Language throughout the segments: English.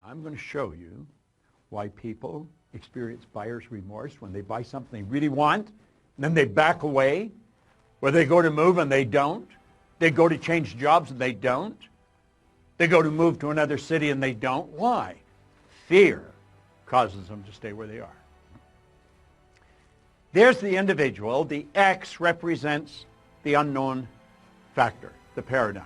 I'm going to show you why people experience buyer's remorse when they buy something they really want, and then they back away, where they go to move and they don't. They go to change jobs and they don't. They go to move to another city and they don't. Why? Fear causes them to stay where they are. There's the individual. The X represents the unknown factor, the paradigm.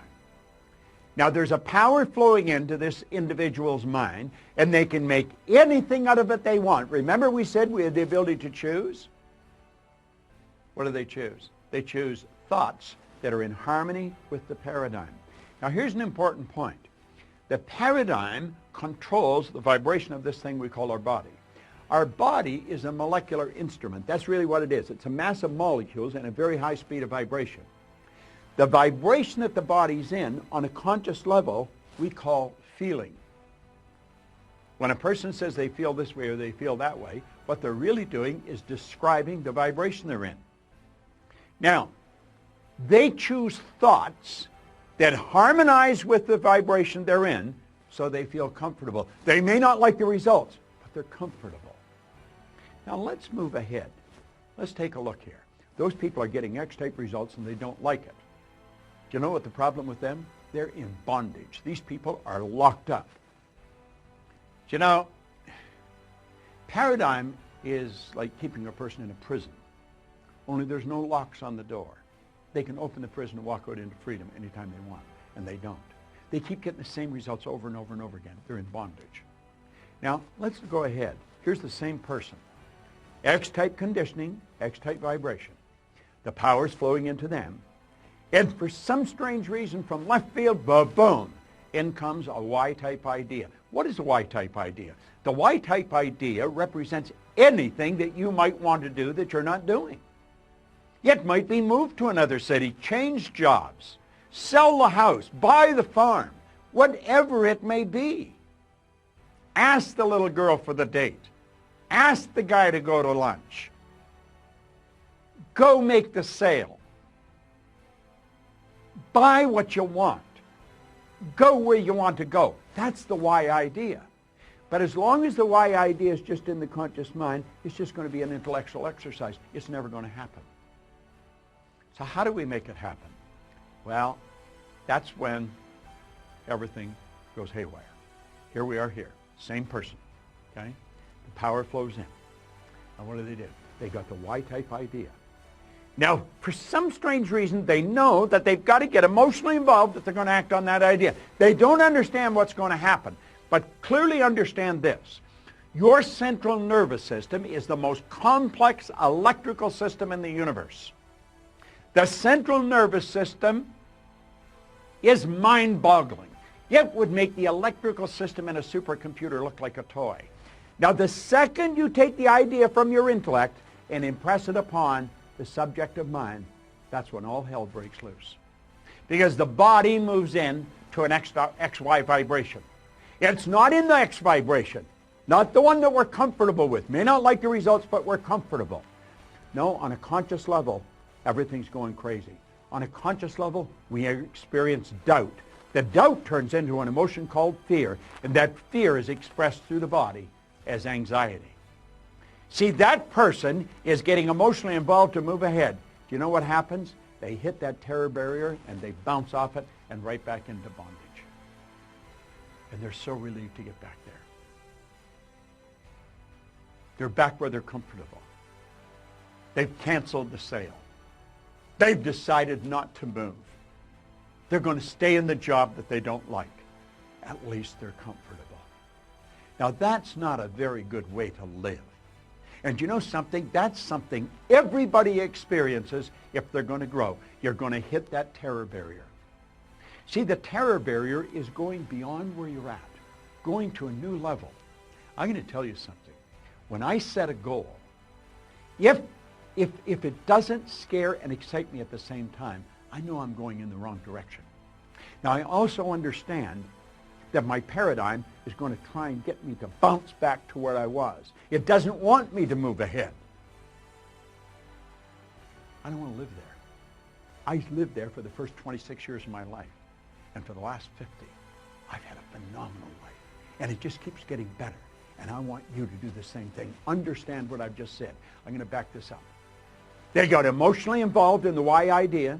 Now, there's a power flowing into this individual's mind, and they can make anything out of it they want. Remember we said we had the ability to choose? What do they choose? They choose thoughts that are in harmony with the paradigm. Now, here's an important point. The paradigm controls the vibration of this thing we call our body. Our body is a molecular instrument. That's really what it is. It's a mass of molecules and a very high speed of vibration. The vibration that the body's in on a conscious level we call feeling. When a person says they feel this way or they feel that way, what they're really doing is describing the vibration they're in. Now, they choose thoughts that harmonize with the vibration they're in so they feel comfortable. They may not like the results, but they're comfortable. Now let's move ahead. Let's take a look here. Those people are getting X-type results and they don't like it. Do you know what the problem with them? They're in bondage. These people are locked up. Do you know, paradigm is like keeping a person in a prison, only there's no locks on the door. They can open the prison and walk out into freedom anytime they want, and they don't. They keep getting the same results over and over and over again. They're in bondage. Now, let's go ahead. Here's the same person. X-type conditioning, X-type vibration. The power's flowing into them. And for some strange reason from left field, boom, in comes a Y-type idea. What is a Y-type idea? The Y-type idea represents anything that you might want to do that you're not doing. It might be move to another city, change jobs, sell the house, buy the farm, whatever it may be. Ask the little girl for the date. Ask the guy to go to lunch. Go make the sale. Buy what you want. Go where you want to go. That's the Y idea. But as long as the Y idea is just in the conscious mind, it's just going to be an intellectual exercise. It's never going to happen. So how do we make it happen? Well, that's when everything goes haywire. Here we are here, same person, okay? The power flows in. And what do? They got the Y-type idea. Now, for some strange reason, they know that they've got to get emotionally involved if they're going to act on that idea. They don't understand what's going to happen, but clearly understand this. Your central nervous system is the most complex electrical system in the universe. The central nervous system is mind-boggling. It would make the electrical system in a supercomputer look like a toy. Now, the second you take the idea from your intellect and impress it upon the subjective mind, that's when all hell breaks loose. Because the body moves in to an XY vibration. It's not in the X vibration, not the one that we're comfortable with. May not like the results, but we're comfortable. No, on a conscious level, everything's going crazy. On a conscious level, we experience doubt. The doubt turns into an emotion called fear, and that fear is expressed through the body as anxiety. See, that person is getting emotionally involved to move ahead. Do you know what happens? They hit that terror barrier, and they bounce off it and right back into bondage. And they're so relieved to get back there. They're back where they're comfortable. They've canceled the sale. They've decided not to move. They're going to stay in the job that they don't like. At least they're comfortable. Now, that's not a very good way to live. And you know something? That's something everybody experiences if they're going to grow. You're going to hit that terror barrier. See, the terror barrier is going beyond where you're at, going to a new level. I'm going to tell you something. When I set a goal, if it doesn't scare and excite me at the same time, I know I'm going in the wrong direction. Now, I also understand that my paradigm is going to try and get me to bounce back to where I was. It doesn't want me to move ahead. I don't want to live there. I lived there for the first 26 years of my life. And for the last 50, I've had a phenomenal life. And it just keeps getting better. And I want you to do the same thing. Understand what I've just said. I'm going to back this up. They got emotionally involved in the why idea.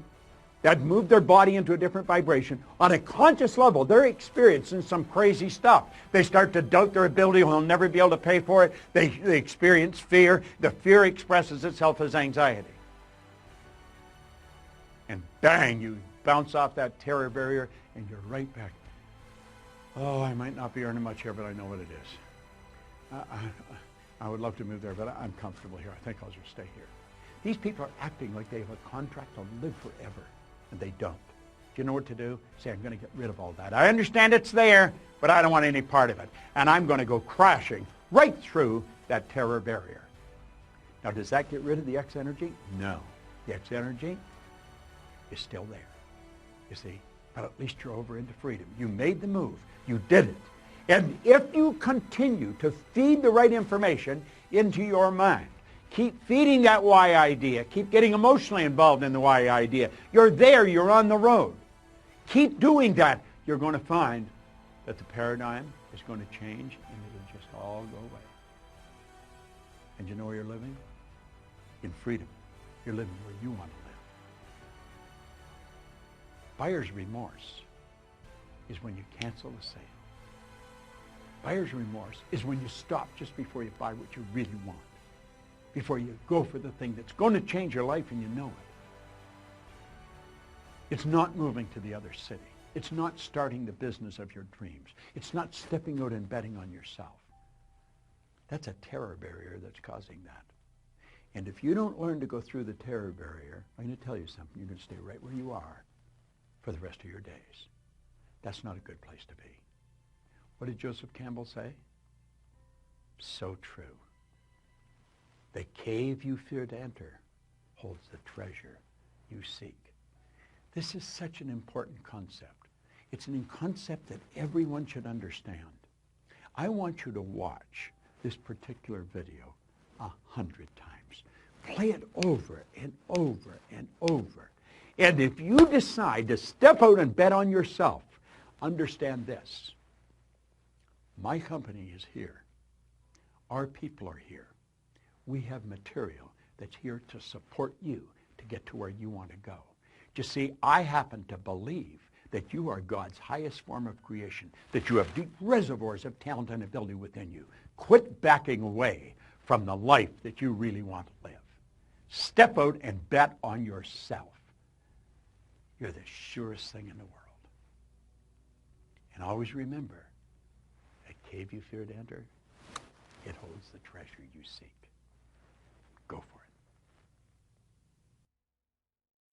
That moved their body into a different vibration. On a conscious level, they're experiencing some crazy stuff. They start to doubt their ability. They'll never be able to pay for it. They experience fear. The fear expresses itself as anxiety. And bang, you bounce off that terror barrier and you're right back. Oh, I might not be earning much here, but I know what it is. I would love to move there, but I'm comfortable here. I think I'll just stay here. These people are acting like they have a contract to live forever, and they don't. Do you know what to do? Say, I'm going to get rid of all that. I understand it's there, but I don't want any part of it. And I'm going to go crashing right through that terror barrier. Now, does that get rid of the X energy? No. The X energy is still there, you see. But at least you're over into freedom. You made the move. You did it. And if you continue to feed the right information into your mind, keep feeding that why idea, keep getting emotionally involved in the why idea, you're there, you're on the road. Keep doing that. You're going to find that the paradigm is going to change and it'll just all go away. And you know where you're living? In freedom. You're living where you want to live. Buyer's remorse is when you cancel the sale. Buyer's remorse is when you stop just before you buy what you really want, before you go for the thing that's going to change your life and you know it. It's not moving to the other city. It's not starting the business of your dreams. It's not stepping out and betting on yourself. That's a terror barrier that's causing that. And if you don't learn to go through the terror barrier, I'm going to tell you something. You're going to stay right where you are for the rest of your days. That's not a good place to be. What did Joseph Campbell say? So true. The cave you fear to enter holds the treasure you seek. This is such an important concept. It's a concept that everyone should understand. I want you to watch this particular video 100 times. Play it over and over and over. And if you decide to step out and bet on yourself, understand this. My company is here. Our people are here. We have material that's here to support you to get to where you want to go. You see, I happen to believe that you are God's highest form of creation, that you have deep reservoirs of talent and ability within you. Quit backing away from the life that you really want to live. Step out and bet on yourself. You're the surest thing in the world. And always remember, that cave you fear to enter, it holds the treasure you seek.